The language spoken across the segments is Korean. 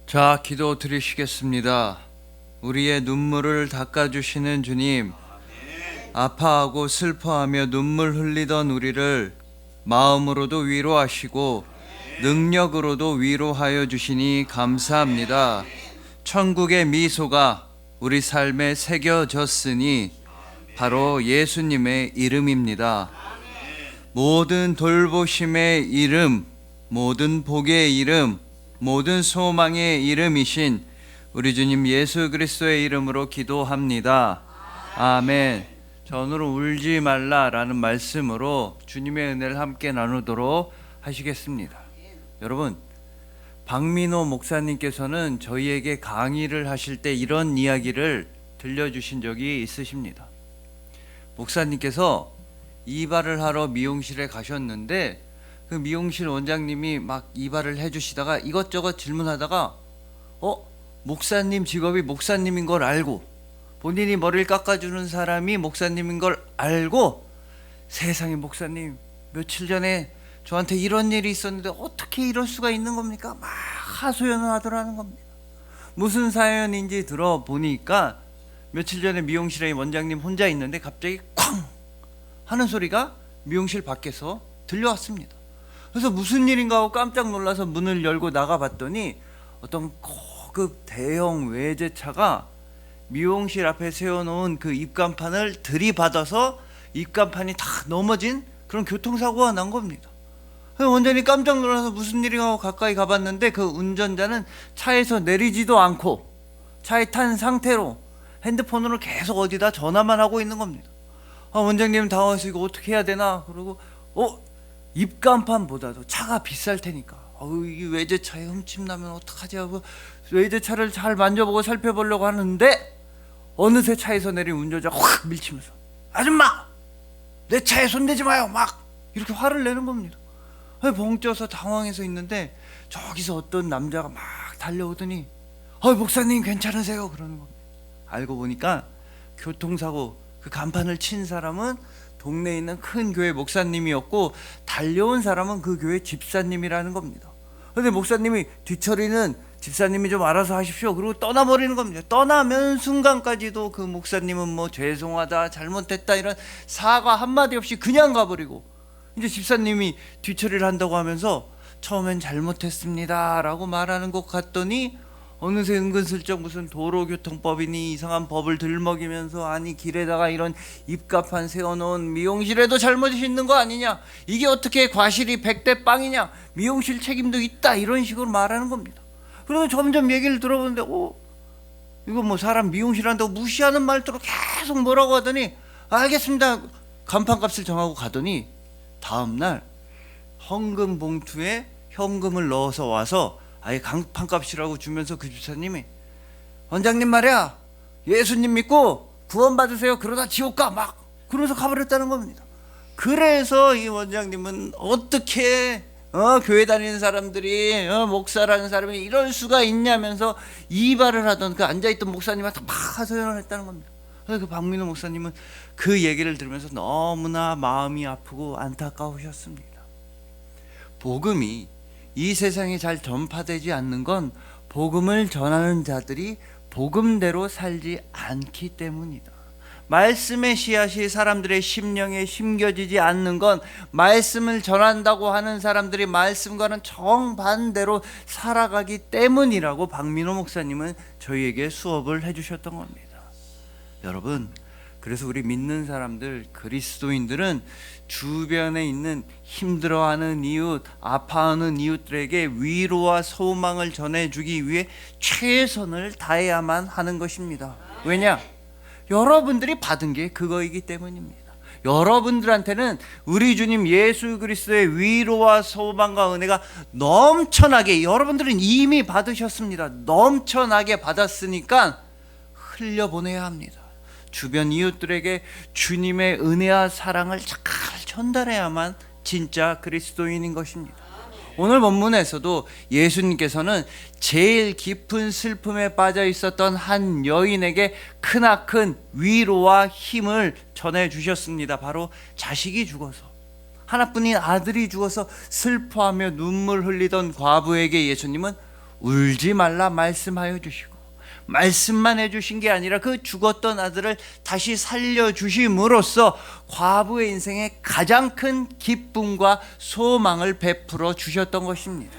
자, 기도 드리시겠습니다. 우리의 눈물을 닦아주시는 주님, 아파하고 슬퍼하며 눈물 흘리던 우리를 마음으로도 위로하시고 능력으로도 위로하여 주시니 감사합니다. 천국의 미소가 우리 삶에 새겨졌으니 바로 예수님의 이름입니다. 모든 돌보심의 이름, 모든 복의 이름, 모든 소망의 이름이신 우리 주님 예수 그리스도의 이름으로 기도합니다. 아멘. 자, 오늘은 울지 말라라는 말씀으로 주님의 은혜를 함께 나누도록 하시겠습니다. 여러분, 박민호 목사님께서는 저희에게 강의를 하실 때 이런 이야기를 들려주신 적이 있으십니다. 목사님께서 이발을 하러 미용실에 가셨는데 그 미용실 원장님이 막 이발을 해주시다가 이것저것 질문하다가 목사님 직업이 목사님인 걸 알고 본인이 머리를 깎아주는 사람이 목사님인 걸 알고 세상에 목사님 며칠 전에 저한테 이런 일이 있었는데 어떻게 이럴 수가 있는 겁니까? 막 하소연을 하더라는 겁니다. 무슨 사연인지 들어보니까 며칠 전에 미용실에 원장님 혼자 있는데 갑자기 쾅 하는 소리가 미용실 밖에서 들려왔습니다. 그래서 무슨 일인가 하고 깜짝 놀라서 문을 열고 나가봤더니 어떤 고급 대형 외제차가 미용실 앞에 세워놓은 그 입간판을 들이받아서 입간판이 다 넘어진 그런 교통사고가 난 겁니다. 원장님 깜짝 놀라서 무슨 일인가 하고 가까이 가봤는데 그 운전자는 차에서 내리지도 않고 차에 탄 상태로 핸드폰으로 계속 어디다 전화만 하고 있는 겁니다. 원장님 당황해서 이거 어떻게 해야 되나 그러고 입간판보다도 차가 비쌀 테니까 이 외제차에 흠집 나면 어떡하지 하고 외제차를 잘 만져보고 살펴보려고 하는데 어느새 차에서 내린 운전자가 확 밀치면서 아줌마 내 차에 손대지 마요 막 이렇게 화를 내는 겁니다. 벙쪄서 당황해서 있는데 저기서 어떤 남자가 막 달려오더니 목사님 괜찮으세요? 그러는 겁니다. 알고 보니까 교통사고 그 간판을 친 사람은 동네에 있는 큰 교회 목사님이었고 달려온 사람은 그 교회 집사님이라는 겁니다. 그런데 목사님이 뒤처리는 집사님이 좀 알아서 하십시오 그리고 떠나버리는 겁니다. 떠나면 순간까지도 그 목사님은 뭐 죄송하다 잘못했다 이런 사과 한마디 없이 그냥 가버리고 이제 집사님이 뒤처리를 한다고 하면서 처음엔 잘못했습니다 라고 말하는 것 같더니 어느새 은근슬쩍 무슨 도로교통법이니 이상한 법을 들먹이면서 아니 길에다가 이런 입간판 세워놓은 미용실에도 잘못이 있는 거 아니냐, 이게 어떻게 과실이 100대 빵이냐, 미용실 책임도 있다 이런 식으로 말하는 겁니다. 그러면 점점 얘기를 들어보는데 이거 뭐 사람 미용실 한다고 무시하는 말투로 계속 뭐라고 하더니 알겠습니다 간판값을 정하고 가더니 다음날 헌금 봉투에 현금을 넣어서 와서 아예 간판값이라고 주면서 그 집사님이 원장님 말이야 예수님 믿고 구원 받으세요 그러다 지옥 가 막 그러면서 가버렸다는 겁니다. 그래서 이 원장님은 어떻게 교회 다니는 사람들이 목사라는 사람이 이럴 수가 있냐면서 이발을 하던 그 앉아있던 목사님한테 막 하소연을 했다는 겁니다. 그래서 그 박민호 목사님은 그 얘기를 들으면서 너무나 마음이 아프고 안타까우셨습니다. 복음이 이 세상에 잘 전파되지 않는 건 복음을 전하는 자들이 복음대로 살지 않기 때문이다. 말씀의 씨앗이 사람들의 심령에 심겨지지 않는 건 말씀을 전한다고 하는 사람들이 말씀과는 정반대로 살아가기 때문이라고 박민호 목사님은 저희에게 수업을 해주셨던 겁니다. 여러분, 그래서 우리 믿는 사람들, 그리스도인들은 주변에 있는 힘들어하는 이웃, 아파하는 이웃들에게 위로와 소망을 전해주기 위해 최선을 다해야만 하는 것입니다. 왜냐? 여러분들이 받은 게 그거이기 때문입니다. 여러분들한테는 우리 주님 예수 그리스도의 위로와 소망과 은혜가 넘쳐나게 여러분들은 이미 받으셨습니다. 넘쳐나게 받았으니까 흘려보내야 합니다. 주변 이웃들에게 주님의 은혜와 사랑을 잘 전달해야만 진짜 그리스도인인 것입니다. 오늘 본문에서도 예수님께서는 제일 깊은 슬픔에 빠져 있었던 한 여인에게 크나큰 위로와 힘을 전해주셨습니다. 바로 자식이 죽어서, 하나뿐인 아들이 죽어서 슬퍼하며 눈물 흘리던 과부에게 예수님은 울지 말라 말씀하여 주시고, 말씀만 해주신 게 아니라 그 죽었던 아들을 다시 살려주심으로써 과부의 인생에 가장 큰 기쁨과 소망을 베풀어 주셨던 것입니다.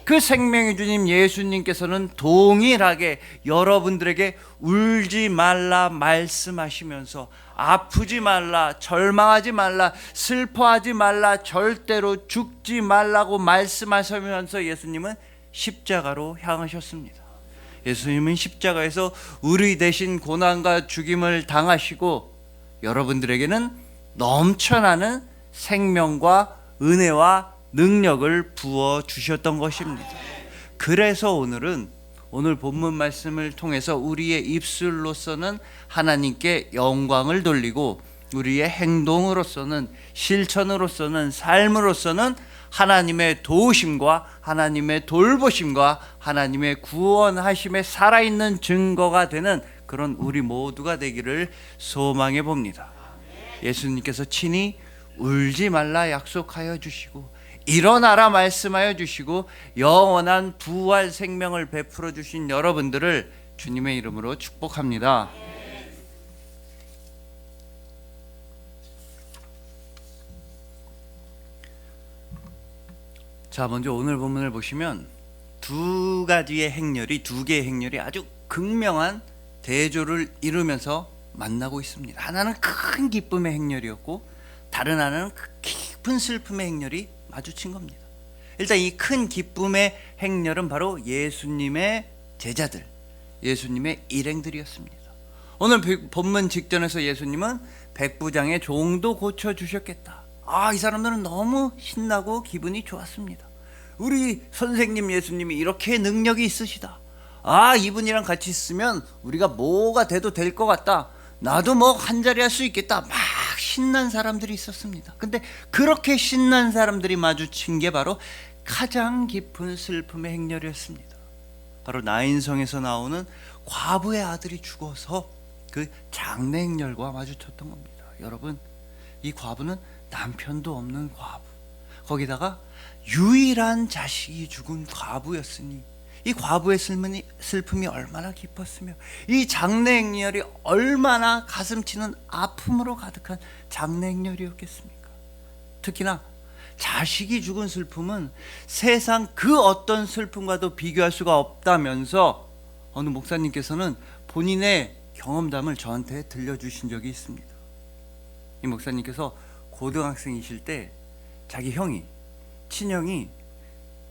그 생명의 주님 예수님께서는 동일하게 여러분들에게 울지 말라 말씀하시면서 아프지 말라, 절망하지 말라, 슬퍼하지 말라, 절대로 죽지 말라고 말씀하시면서 예수님은 십자가로 향하셨습니다. 예수님은 십자가에서 우리 대신 고난과 죽임을 당하시고 여러분들에게는 넘쳐나는 생명과 은혜와 능력을 부어 주셨던 것입니다. 그래서 오늘 본문 말씀을 통해서 우리의 입술로서는 하나님께 영광을 돌리고 우리의 행동으로서는, 실천으로서는, 삶으로서는 하나님의 도우심과 하나님의 돌보심과 하나님의 구원하심에 살아있는 증거가 되는 그런 우리 모두가 되기를 소망해 봅니다. 예수님께서 친히 울지 말라 약속하여 주시고, 일어나라 말씀하여 주시고, 영원한 부활 생명을 베풀어 주신 여러분들을 주님의 이름으로 축복합니다. 자, 먼저 오늘 본문을 보시면 두 개의 행렬이 아주 극명한 대조를 이루면서 만나고 있습니다. 하나는 큰 기쁨의 행렬이었고 다른 하나는 깊은 슬픔의 행렬이 마주친 겁니다. 일단 이 큰 기쁨의 행렬은 바로 예수님의 제자들, 예수님의 일행들이었습니다. 오늘 본문 직전에서 예수님은 백부장의 종도 고쳐주셨겠다. 이 사람들은 너무 신나고 기분이 좋았습니다. 우리 선생님 예수님이 이렇게 능력이 있으시다. 이분이랑 같이 있으면 우리가 뭐가 돼도 될 것 같다. 나도 뭐 한 자리 할 수 있겠다. 막 신난 사람들이 있었습니다. 근데 그렇게 신난 사람들이 마주친 게 바로 가장 깊은 슬픔의 행렬이었습니다. 바로 나인성에서 나오는 과부의 아들이 죽어서 그 장례 행렬과 마주쳤던 겁니다. 여러분, 이 과부는 남편도 없는 과부, 거기다가 유일한 자식이 죽은 과부였으니 이 과부의 슬픔이 얼마나 깊었으며 이 장례 행렬이 얼마나 가슴치는 아픔으로 가득한 장례 행렬이었겠습니까? 특히나 자식이 죽은 슬픔은 세상 그 어떤 슬픔과도 비교할 수가 없다면서 어느 목사님께서는 본인의 경험담을 저한테 들려주신 적이 있습니다. 이 목사님께서 고등학생이실 때 자기 친형이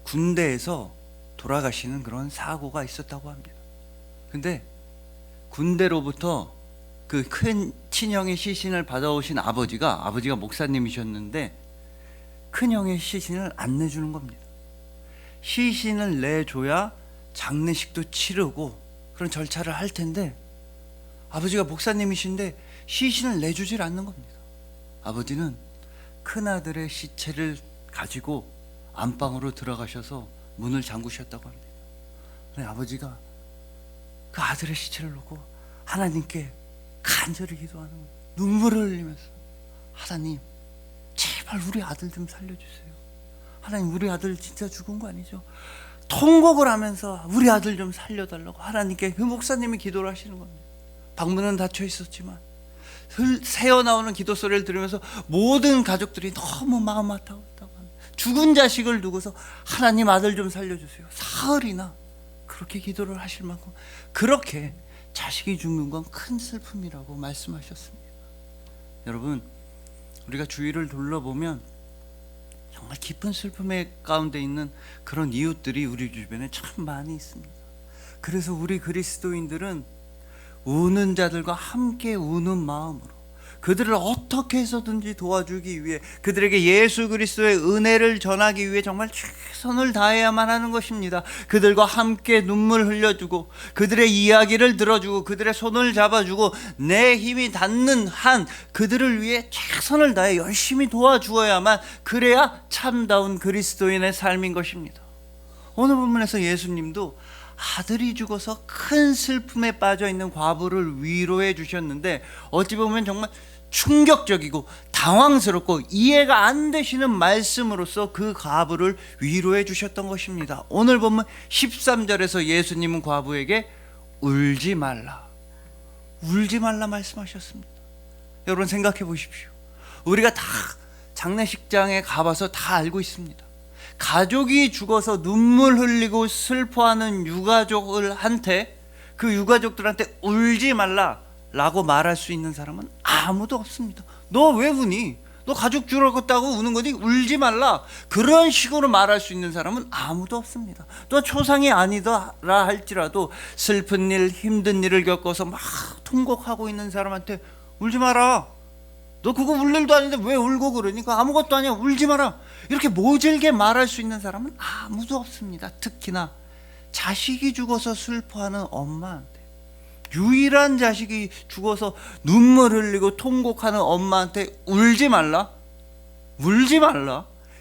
군대에서 돌아가시는 그런 사고가 있었다고 합니다. 근데 군대로부터 그 큰 친형의 시신을 받아오신 아버지가 목사님이셨는데 큰형의 시신을 안 내주는 겁니다. 시신을 내줘야 장례식도 치르고 그런 절차를 할 텐데 아버지가 목사님이신데 시신을 내주질 않는 겁니다. 아버지는 큰아들의 시체를 가지고 안방으로 들어가셔서 문을 잠그셨다고 합니다. 아버지가 그 아들의 시체를 놓고 하나님께 간절히 기도하는 거예요. 눈물을 흘리면서, 하나님 제발 우리 아들 좀 살려주세요. 하나님 우리 아들 진짜 죽은 거 아니죠? 통곡을 하면서 우리 아들 좀 살려달라고 하나님께 그 목사님이 기도를 하시는 겁니다. 방문은 닫혀 있었지만 새어나오는 기도 소리를 들으면서 모든 가족들이 너무 마음 아파했다고 합니다. 죽은 자식을 두고서 하나님 아들 좀 살려주세요. 사흘이나 그렇게 기도를 하실 만큼 그렇게 자식이 죽는 건 큰 슬픔이라고 말씀하셨습니다. 여러분, 우리가 주위를 둘러보면 정말 깊은 슬픔의 가운데 있는 그런 이웃들이 우리 주변에 참 많이 있습니다. 그래서 우리 그리스도인들은 우는 자들과 함께 우는 마음으로 그들을 어떻게 해서든지 도와주기 위해, 그들에게 예수 그리스도의 은혜를 전하기 위해 정말 최선을 다해야만 하는 것입니다. 그들과 함께 눈물 흘려주고 그들의 이야기를 들어주고 그들의 손을 잡아주고 내 힘이 닿는 한 그들을 위해 최선을 다해 열심히 도와주어야만, 그래야 참다운 그리스도인의 삶인 것입니다. 오늘 본문에서 예수님도 아들이 죽어서 큰 슬픔에 빠져 있는 과부를 위로해 주셨는데 어찌 보면 정말 충격적이고 당황스럽고 이해가 안 되시는 말씀으로써 그 과부를 위로해 주셨던 것입니다. 오늘 보면 13절에서 예수님은 과부에게 울지 말라 말씀하셨습니다. 여러분 생각해 보십시오. 우리가 다 장례식장에 가봐서 다 알고 있습니다. 가족이 죽어서 눈물 흘리고 슬퍼하는 유가족들한테 그 유가족들한테 울지 말라라고 말할 수 있는 사람은 아무도 없습니다. 너 왜 우니? 너 가족 죽었다고 우는 거니? 울지 말라. 그런 식으로 말할 수 있는 사람은 아무도 없습니다. 또 초상이 아니더라 할지라도 슬픈 일, 힘든 일을 겪어서 막 통곡하고 있는 사람한테 울지 마라. 너 그거 울 일도 아닌데 왜 울고 그러니까 아무것도 아니야. 울지 마라. 이렇게 모질게 말할 수 있는 사람은 아무도 없습니다. 특히나 자식이 죽어서 슬퍼하는 엄마한테, 유일한 자식이 죽어서 눈물 흘리고 통곡하는 엄마한테 울지 말라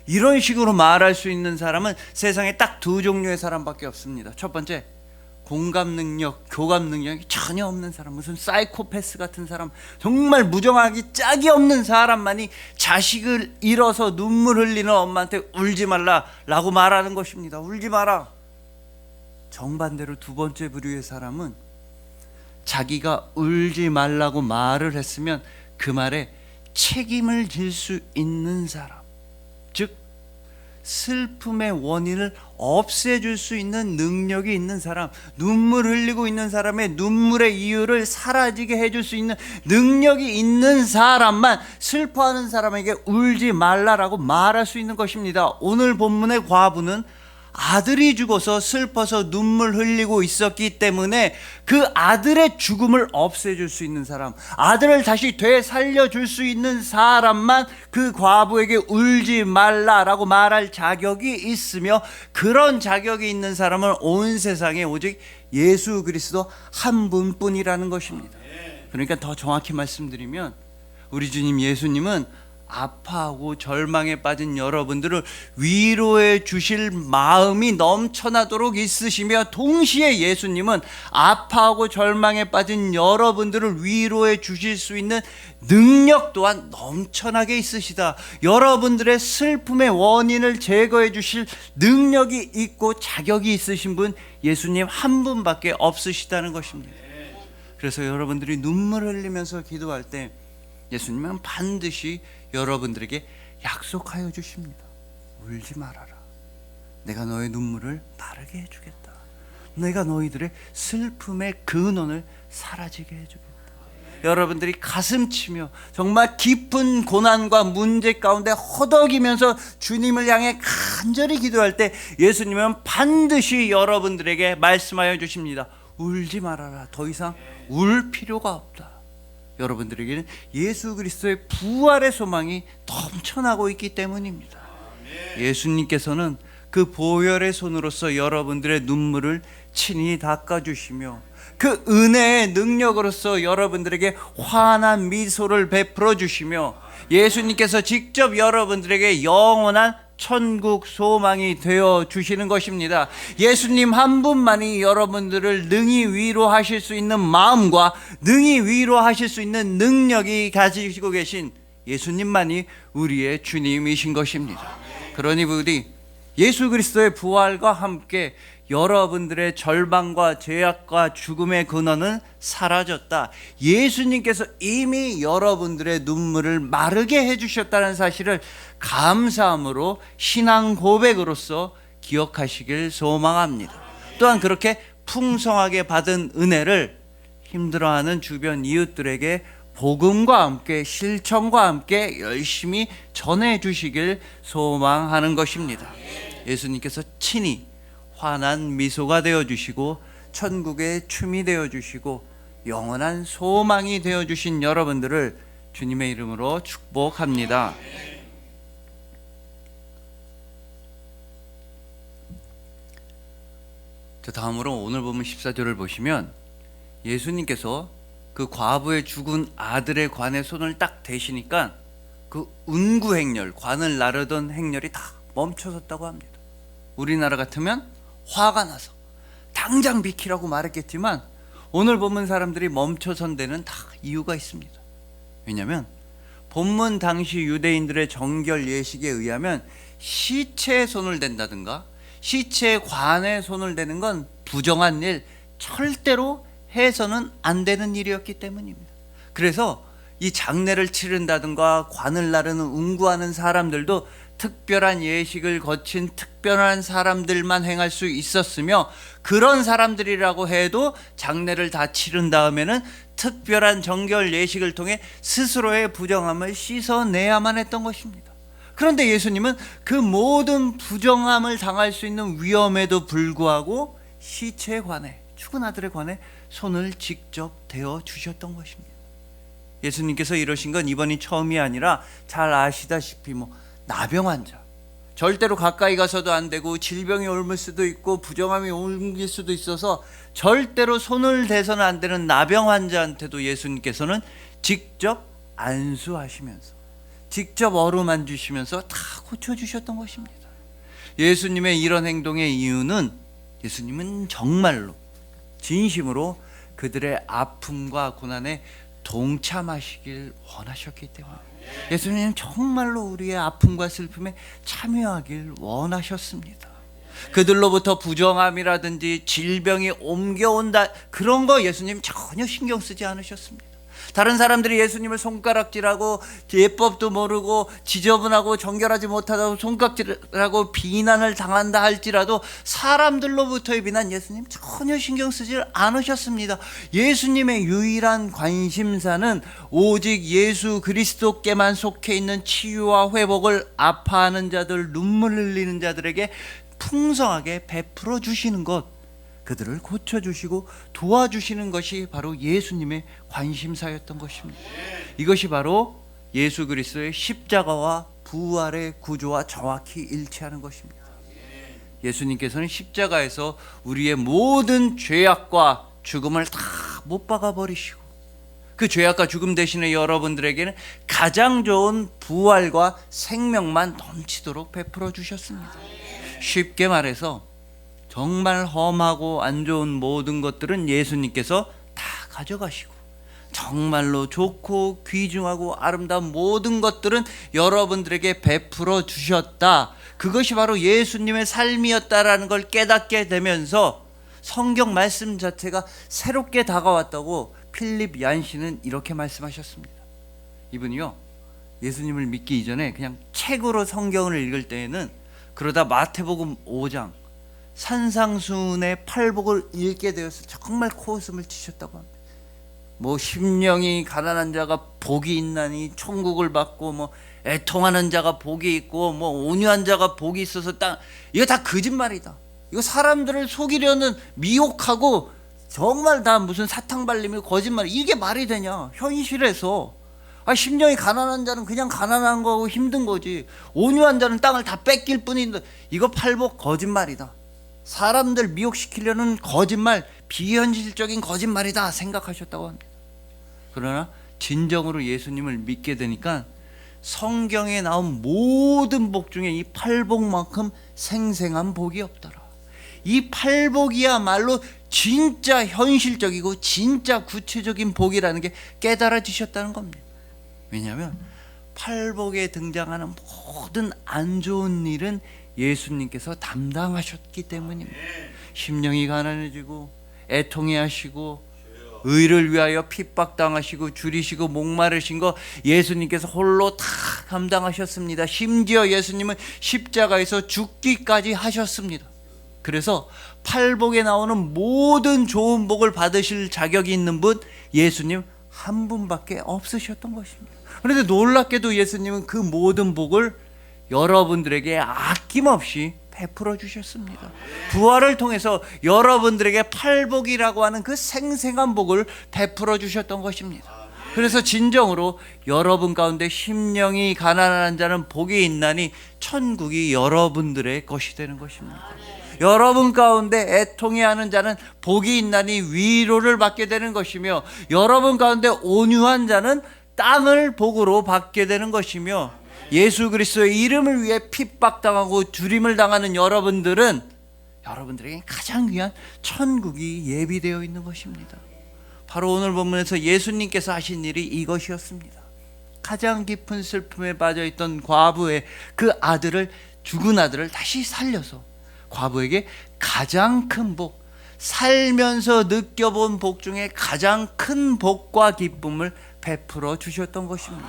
이런 식으로 말할 수 있는 사람은 세상에 딱 두 종류의 사람밖에 없습니다. 첫 번째, 공감 능력, 교감 능력이 전혀 없는 사람, 무슨 사이코패스 같은 사람, 정말 무정하기 짝이 없는 사람만이 자식을 잃어서 눈물 흘리는 엄마한테 울지 말라라고 말하는 것입니다. 울지 마라. 정반대로 두 번째 부류의 사람은 자기가 울지 말라고 말을 했으면 그 말에 책임을 질 수 있는 사람, 즉 슬픔의 원인을 없애줄 수 있는 능력이 있는 사람, 눈물 흘리고 있는 사람의 눈물의 이유를 사라지게 해줄 수 있는 능력이 있는 사람만 슬퍼하는 사람에게 울지 말라라고 말할 수 있는 것입니다. 오늘 본문의 과부는 아들이 죽어서 슬퍼서 눈물 흘리고 있었기 때문에 그 아들의 죽음을 없애줄 수 있는 사람, 아들을 다시 되살려줄 수 있는 사람만 그 과부에게 울지 말라라고 말할 자격이 있으며, 그런 자격이 있는 사람은 온 세상에 오직 예수 그리스도 한 분뿐이라는 것입니다. 그러니까 더 정확히 말씀드리면 우리 주님 예수님은 아파하고 절망에 빠진 여러분들을 위로해 주실 마음이 넘쳐나도록 있으시며, 동시에 예수님은 아파하고 절망에 빠진 여러분들을 위로해 주실 수 있는 능력 또한 넘쳐나게 있으시다. 여러분들의 슬픔의 원인을 제거해 주실 능력이 있고 자격이 있으신 분 예수님 한 분밖에 없으시다는 것입니다. 그래서 여러분들이 눈물 흘리면서 기도할 때 예수님은 반드시 여러분들에게 약속하여 주십니다. 울지 말아라. 내가 너의 눈물을 마르게 해주겠다. 내가 너희들의 슬픔의 근원을 사라지게 해주겠다. 여러분들이 가슴치며 정말 깊은 고난과 문제 가운데 허덕이면서 주님을 향해 간절히 기도할 때 예수님은 반드시 여러분들에게 말씀하여 주십니다. 울지 말아라. 더 이상 울 필요가 없다. 여러분들에게는 예수 그리스도의 부활의 소망이 넘쳐나고 있기 때문입니다. 예수님께서는 그 보혈의 손으로서 여러분들의 눈물을 친히 닦아주시며 그 은혜의 능력으로서 여러분들에게 환한 미소를 베풀어 주시며, 예수님께서 직접 여러분들에게 영원한 천국 소망이 되어 주시는 것입니다. 예수님 한 분만이 여러분들을 능히 위로하실 수 있는 마음과 능히 위로하실 수 있는 능력이 가지고 계신 예수님만이 우리의 주님이신 것입니다. 그러니 우리 예수 그리스도의 부활과 함께 여러분들의 절망과 죄악과 죽음의 근원은 사라졌다. 예수님께서 이미 여러분들의 눈물을 마르게 해주셨다는 사실을 감사함으로 신앙 고백으로서 기억하시길 소망합니다. 또한 그렇게 풍성하게 받은 은혜를 힘들어하는 주변 이웃들에게 복음과 함께 실천과 함께 열심히 전해주시길 소망하는 것입니다. 예수님께서 친히 환한 미소가 되어주시고 천국의 춤이 되어주시고 영원한 소망이 되어주신 여러분들을 주님의 이름으로 축복합니다. 자, 다음으로 오늘 보면 14절을 보시면 예수님께서 그 과부의 죽은 아들의 관에 손을 딱 대시니까 그 운구 행렬, 관을 나르던 행렬이 다 멈춰섰다고 합니다. 우리나라 같으면 화가 나서 당장 비키라고 말했겠지만 오늘 보면 사람들이 멈춰선 데는 다 이유가 있습니다. 왜냐하면 본문 당시 유대인들의 정결 예식에 의하면 시체에 손을 댄다든가 시체의 관에 손을 대는 건 부정한 일, 절대로 해서는 안 되는 일이었기 때문입니다. 그래서 이 장례를 치른다든가 관을 나르는 운구하는 사람들도 특별한 예식을 거친 특별한 사람들만 행할 수 있었으며, 그런 사람들이라고 해도 장례를 다 치른 다음에는 특별한 정결 예식을 통해 스스로의 부정함을 씻어내야만 했던 것입니다. 그런데 예수님은 그 모든 부정함을 당할 수 있는 위험에도 불구하고 시체에 관해, 죽은 아들에 관해 손을 직접 대어 주셨던 것입니다. 예수님께서 이러신 건 이번이 처음이 아니라 잘 아시다시피 나병 환자, 절대로 가까이 가서도 안 되고 질병이 옮을 수도 있고 부정함이 옮길 수도 있어서 절대로 손을 대서는 안 되는 나병 환자한테도 예수님께서는 직접 안수하시면서 직접 어루만지시면서 다 고쳐주셨던 것입니다. 예수님의 이런 행동의 이유는 예수님은 정말로 진심으로 그들의 아픔과 고난에 동참하시길 원하셨기 때문에, 예수님은 정말로 우리의 아픔과 슬픔에 참여하길 원하셨습니다. 그들로부터 부정함이라든지 질병이 옮겨온다, 그런 거 예수님 전혀 신경 쓰지 않으셨습니다. 다른 사람들이 예수님을 손가락질하고 예법도 모르고 지저분하고 정결하지 못하다고 손가락질하고 비난을 당한다 할지라도 사람들로부터의 비난 예수님 전혀 신경 쓰지 않으셨습니다. 예수님의 유일한 관심사는 오직 예수 그리스도께만 속해 있는 치유와 회복을 아파하는 자들, 눈물 흘리는 자들에게 풍성하게 베풀어 주시는 것, 그들을 고쳐주시고 도와주시는 것이 바로 예수님의 관심사였던 것입니다. 이것이 바로 예수 그리스도의 십자가와 부활의 구조와 정확히 일치하는 것입니다. 예수님께서는 십자가에서 우리의 모든 죄악과 죽음을 다 못 박아 버리시고 그 죄악과 죽음 대신에 여러분들에게는 가장 좋은 부활과 생명만 넘치도록 베풀어 주셨습니다. 쉽게 말해서 정말 험하고 안 좋은 모든 것들은 예수님께서 다 가져가시고, 정말로 좋고 귀중하고 아름다운 모든 것들은 여러분들에게 베풀어 주셨다. 그것이 바로 예수님의 삶이었다라는 걸 깨닫게 되면서 성경 말씀 자체가 새롭게 다가왔다고 필립 얀시는 이렇게 말씀하셨습니다. 이분이요, 예수님을 믿기 이전에 그냥 책으로 성경을 읽을 때에는, 그러다 마태복음 5장 산상수훈의 팔복을 읽게 되어서 정말 코웃음을 치셨다고 합니다. 심령이 가난한 자가 복이 있나니 천국을 받고, 애통하는 자가 복이 있고, 온유한 자가 복이 있어서 이거 다 거짓말이다. 이거 사람들을 속이려는 미혹하고 정말 다 무슨 사탕 발림이 거짓말, 이게 말이 되냐 현실에서. 심령이 가난한 자는 그냥 가난한 거고 힘든 거지, 온유한 자는 땅을 다 뺏길 뿐인데 이거 팔복 거짓말이다, 사람들 미혹시키려는 거짓말, 비현실적인 거짓말이다 생각하셨다고 합니다. 그러나 진정으로 예수님을 믿게 되니까 성경에 나온 모든 복 중에 이 팔복만큼 생생한 복이 없더라. 이 팔복이야말로 진짜 현실적이고 진짜 구체적인 복이라는 게 깨달아지셨다는 겁니다. 왜냐하면 팔복에 등장하는 모든 안 좋은 일은 예수님께서 담당하셨기 때문입니다. 심령이 가난해지고 애통해하시고 의를 위하여 핍박당하시고 줄이시고 목마르신 거 예수님께서 홀로 다 감당하셨습니다. 심지어 예수님은 십자가에서 죽기까지 하셨습니다. 그래서 팔복에 나오는 모든 좋은 복을 받으실 자격이 있는 분 예수님 한 분밖에 없으셨던 것입니다. 그런데 놀랍게도 예수님은 그 모든 복을 여러분들에게 아낌없이 베풀어 주셨습니다. 부활을 통해서 여러분들에게 팔복이라고 하는 그 생생한 복을 베풀어 주셨던 것입니다. 그래서 진정으로 여러분 가운데 심령이 가난한 자는 복이 있나니 천국이 여러분들의 것이 되는 것입니다. 여러분 가운데 애통해하는 자는 복이 있나니 위로를 받게 되는 것이며, 여러분 가운데 온유한 자는 땅을 복으로 받게 되는 것이며, 예수 그리스도의 이름을 위해 핍박당하고 죽임을 당하는 여러분들은 여러분들에게 가장 귀한 천국이 예비되어 있는 것입니다. 바로 오늘 본문에서 예수님께서 하신 일이 이것이었습니다. 가장 깊은 슬픔에 빠져있던 과부의 그 아들을, 죽은 아들을 다시 살려서 과부에게 가장 큰 복, 살면서 느껴본 복 중에 가장 큰 복과 기쁨을 베풀어 주셨던 것입니다.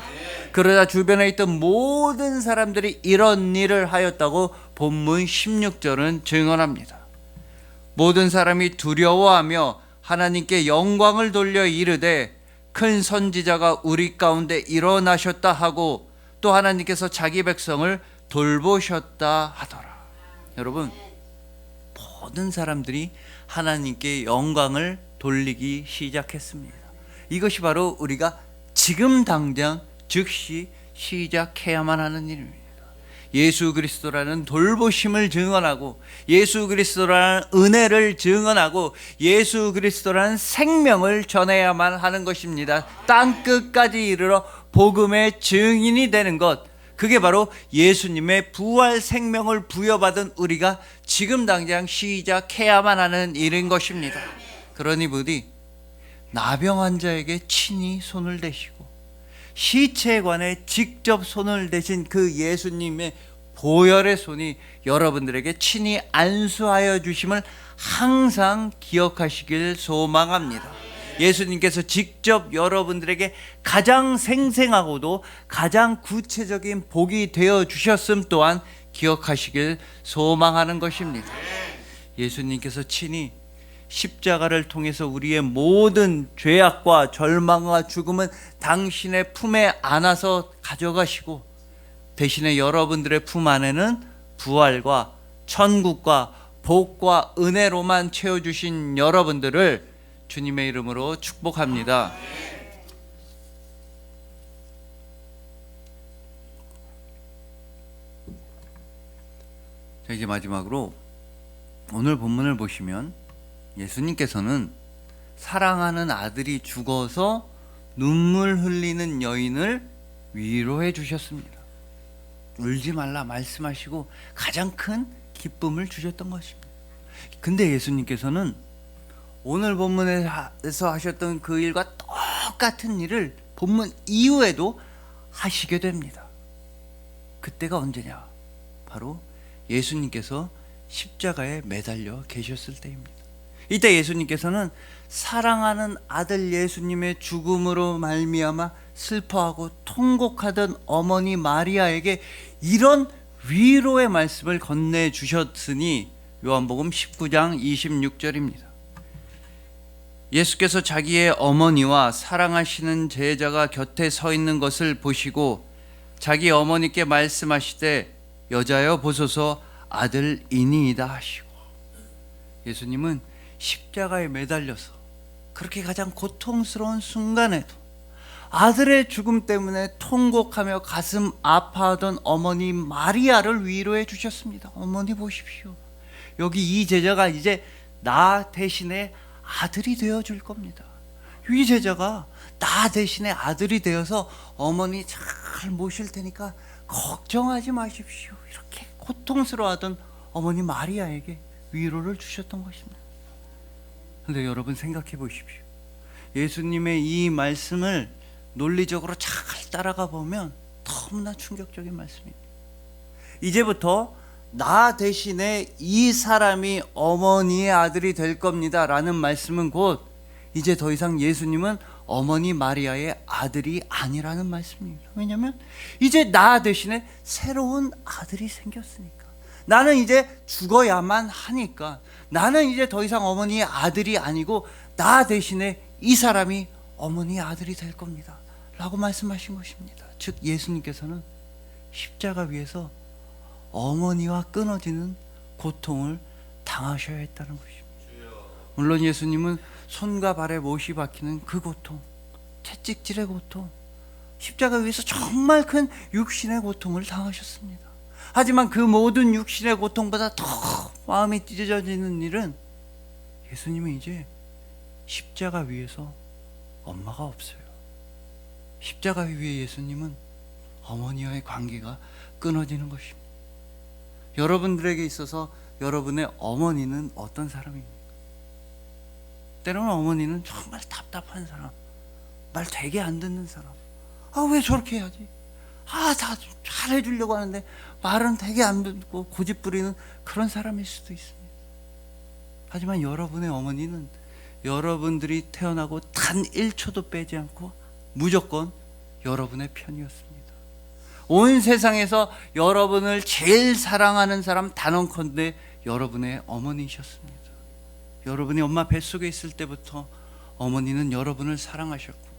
그러자 주변에 있던 모든 사람들이 이런 일을 하였다고 본문 16절은 증언합니다. 모든 사람이 두려워하며 하나님께 영광을 돌려 이르되 큰 선지자가 우리 가운데 일어나셨다 하고 또 하나님께서 자기 백성을 돌보셨다 하더라. 여러분, 모든 사람들이 하나님께 영광을 돌리기 시작했습니다. 이것이 바로 우리가 지금 당장 즉시 시작해야만 하는 일입니다. 예수 그리스도라는 돌보심을 증언하고, 예수 그리스도라는 은혜를 증언하고, 예수 그리스도라는 생명을 전해야만 하는 것입니다. 땅 끝까지 이르러 복음의 증인이 되는 것, 그게 바로 예수님의 부활 생명을 부여받은 우리가 지금 당장 시작해야만 하는 일인 것입니다. 그러니 부디 나병 환자에게 친히 손을 대시고 시체에 관해 직접 손을 대신 그 예수님의 보혈의 손이 여러분들에게 친히 안수하여 주심을 항상 기억하시길 소망합니다. 예수님께서 직접 여러분들에게 가장 생생하고도 가장 구체적인 복이 되어 주셨음 또한 기억하시길 소망하는 것입니다. 예수님께서 친히 십자가를 통해서 우리의 모든 죄악과 절망과 죽음은 당신의 품에 안아서 가져가시고, 대신에 여러분들의 품 안에는 부활과 천국과 복과 은혜로만 채워주신 여러분들을 주님의 이름으로 축복합니다. 자, 이제 마지막으로 오늘 본문을 보시면 예수님께서는 사랑하는 아들이 죽어서 눈물 흘리는 여인을 위로해 주셨습니다. 울지 말라 말씀하시고 가장 큰 기쁨을 주셨던 것입니다. 근데 예수님께서는 오늘 본문에서 하셨던 그 일과 똑같은 일을 본문 이후에도 하시게 됩니다. 그때가 언제냐? 바로 예수님께서 십자가에 매달려 계셨을 때입니다. 이때 예수님께서는 사랑하는 아들 예수님의 죽음으로 말미암아 슬퍼하고 통곡하던 어머니 마리아에게 이런 위로의 말씀을 건네주셨으니 요한복음 19장 26절입니다. 예수께서 자기의 어머니와 사랑하시는 제자가 곁에 서 있는 것을 보시고 자기 어머니께 말씀하시되 여자여 보소서 아들이니이다 하시고, 예수님은 십자가에 매달려서 그렇게 가장 고통스러운 순간에도 아들의 죽음 때문에 통곡하며 가슴 아파하던 어머니 마리아를 위로해 주셨습니다. 어머니 보십시오. 여기 이 제자가 이제 나 대신에 아들이 되어줄 겁니다. 이 제자가 나 대신에 아들이 되어서 어머니 잘 모실 테니까 걱정하지 마십시오. 이렇게 고통스러워하던 어머니 마리아에게 위로를 주셨던 것입니다. 그런데 여러분 생각해 보십시오. 예수님의 이 말씀을 논리적으로 잘 따라가 보면 너무나 충격적인 말씀입니다. 이제부터 나 대신에 이 사람이 어머니의 아들이 될 겁니다 라는 말씀은 곧 이제 더 이상 예수님은 어머니 마리아의 아들이 아니라는 말씀입니다. 왜냐하면 이제 나 대신에 새로운 아들이 생겼으니까, 나는 이제 죽어야만 하니까, 나는 이제 더 이상 어머니의 아들이 아니고 나 대신에 이 사람이 어머니의 아들이 될 겁니다 라고 말씀하신 것입니다. 즉 예수님께서는 십자가 위에서 어머니와 끊어지는 고통을 당하셔야 했다는 것입니다. 물론 예수님은 손과 발에 못이 박히는 그 고통, 채찍질의 고통, 십자가 위에서 정말 큰 육신의 고통을 당하셨습니다. 하지만 그 모든 육신의 고통보다 더 마음이 찢어지는 일은 예수님은 이제 십자가 위에서 엄마가 없어요. 십자가 위에 예수님은 어머니와의 관계가 끊어지는 것입니다. 여러분들에게 있어서 여러분의 어머니는 어떤 사람입니까? 때로는 어머니는 정말 답답한 사람, 말 되게 안 듣는 사람, 왜 저렇게 해야지? 다 잘해주려고 하는데 말은 되게 안 듣고 고집 부리는 그런 사람일 수도 있습니다. 하지만 여러분의 어머니는 여러분들이 태어나고 단 1초도 빼지 않고 무조건 여러분의 편이었습니다. 온 세상에서 여러분을 제일 사랑하는 사람 단언컨대 여러분의 어머니셨습니다. 여러분이 엄마 뱃속에 있을 때부터 어머니는 여러분을 사랑하셨고,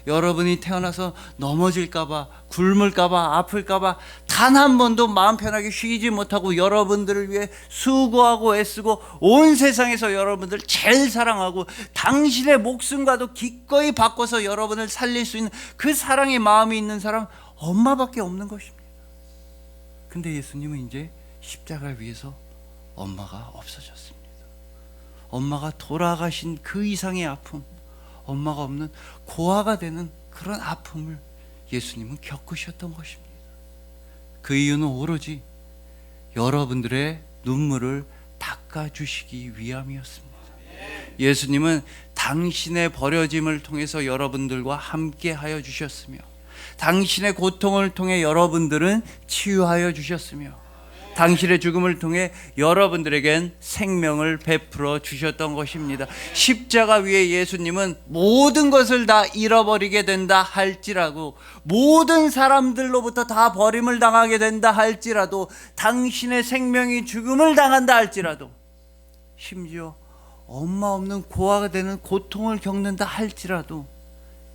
여러분이 태어나서 넘어질까봐, 굶을까봐, 아플까봐 단 한 번도 마음 편하게 쉬지 못하고 여러분들을 위해 수고하고 애쓰고 온 세상에서 여러분들 제일 사랑하고 당신의 목숨과도 기꺼이 바꿔서 여러분을 살릴 수 있는 그 사랑의 마음이 있는 사람 엄마밖에 없는 것입니다. 근데 예수님은 이제 십자가 위에서 엄마가 없어졌습니다. 엄마가 돌아가신 그 이상의 아픔, 엄마가 없는 고아가 되는 그런 아픔을 예수님은 겪으셨던 것입니다. 그 이유는 오로지 여러분들의 눈물을 닦아주시기 위함이었습니다. 예수님은 당신의 버려짐을 통해서 여러분들과 함께 하여 주셨으며, 당신의 고통을 통해 여러분들은 치유하여 주셨으며, 당신의 죽음을 통해 여러분들에겐 생명을 베풀어 주셨던 것입니다. 십자가 위에 예수님은 모든 것을 다 잃어버리게 된다 할지라도, 모든 사람들로부터 다 버림을 당하게 된다 할지라도, 당신의 생명이 죽음을 당한다 할지라도, 심지어 엄마 없는 고아가 되는 고통을 겪는다 할지라도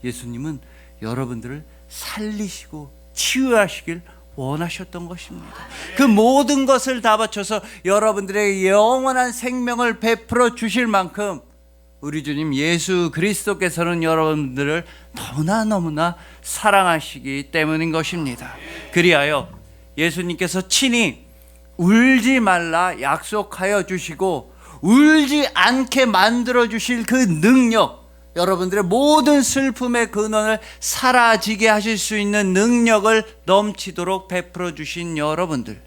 예수님은 여러분들을 살리시고 치유하시길 원하셨던 것입니다. 그 모든 것을 다 바쳐서 여러분들의 영원한 생명을 베풀어 주실 만큼 우리 주님 예수 그리스도께서는 여러분들을 너무나 사랑하시기 때문인 것입니다. 그리하여 예수님께서 친히 울지 말라 약속하여 주시고 울지 않게 만들어 주실 그 능력, 여러분들의 모든 슬픔의 근원을 사라지게 하실 수 있는 능력을 넘치도록 베풀어 주신 여러분들,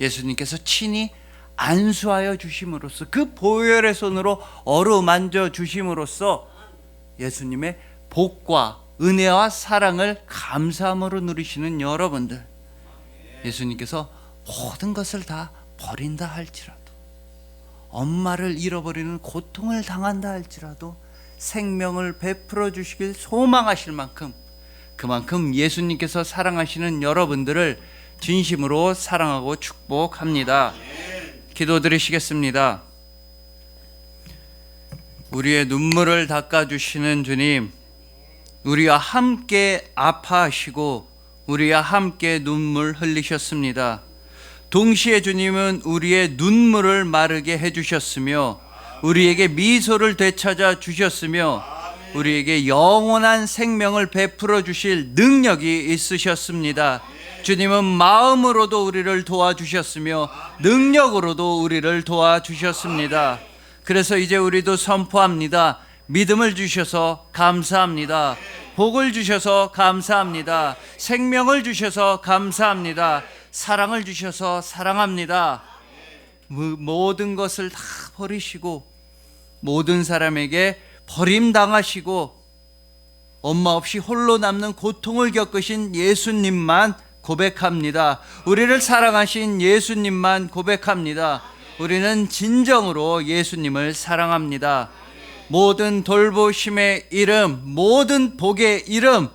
예수님께서 친히 안수하여 주심으로써, 그 보혈의 손으로 어루만져 주심으로써 예수님의 복과 은혜와 사랑을 감사함으로 누리시는 여러분들, 예수님께서 모든 것을 다 버린다 할지라도, 엄마를 잃어버리는 고통을 당한다 할지라도 생명을 베풀어 주시길 소망하실 만큼, 그만큼 예수님께서 사랑하시는 여러분들을 진심으로 사랑하고 축복합니다. 기도드리시겠습니다. 우리의 눈물을 닦아주시는 주님, 우리와 함께 아파하시고 우리와 함께 눈물 흘리셨습니다. 동시에 주님은 우리의 눈물을 마르게 해주셨으며 우리에게 미소를 되찾아 주셨으며 우리에게 영원한 생명을 베풀어 주실 능력이 있으셨습니다. 주님은 마음으로도 우리를 도와주셨으며 능력으로도 우리를 도와주셨습니다. 그래서 이제 우리도 선포합니다. 믿음을 주셔서 감사합니다. 복을 주셔서 감사합니다. 생명을 주셔서 감사합니다. 사랑을 주셔서 사랑합니다. 모든 것을 다 버리시고 모든 사람에게 버림당하시고 엄마 없이 홀로 남는 고통을 겪으신 예수님만 고백합니다. 우리를 사랑하신 예수님만 고백합니다. 우리는 진정으로 예수님을 사랑합니다. 모든 돌보심의 이름, 모든 복의 이름,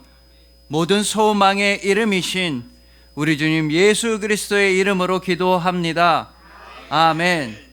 모든 소망의 이름이신 우리 주님 예수 그리스도의 이름으로 기도합니다. 아멘.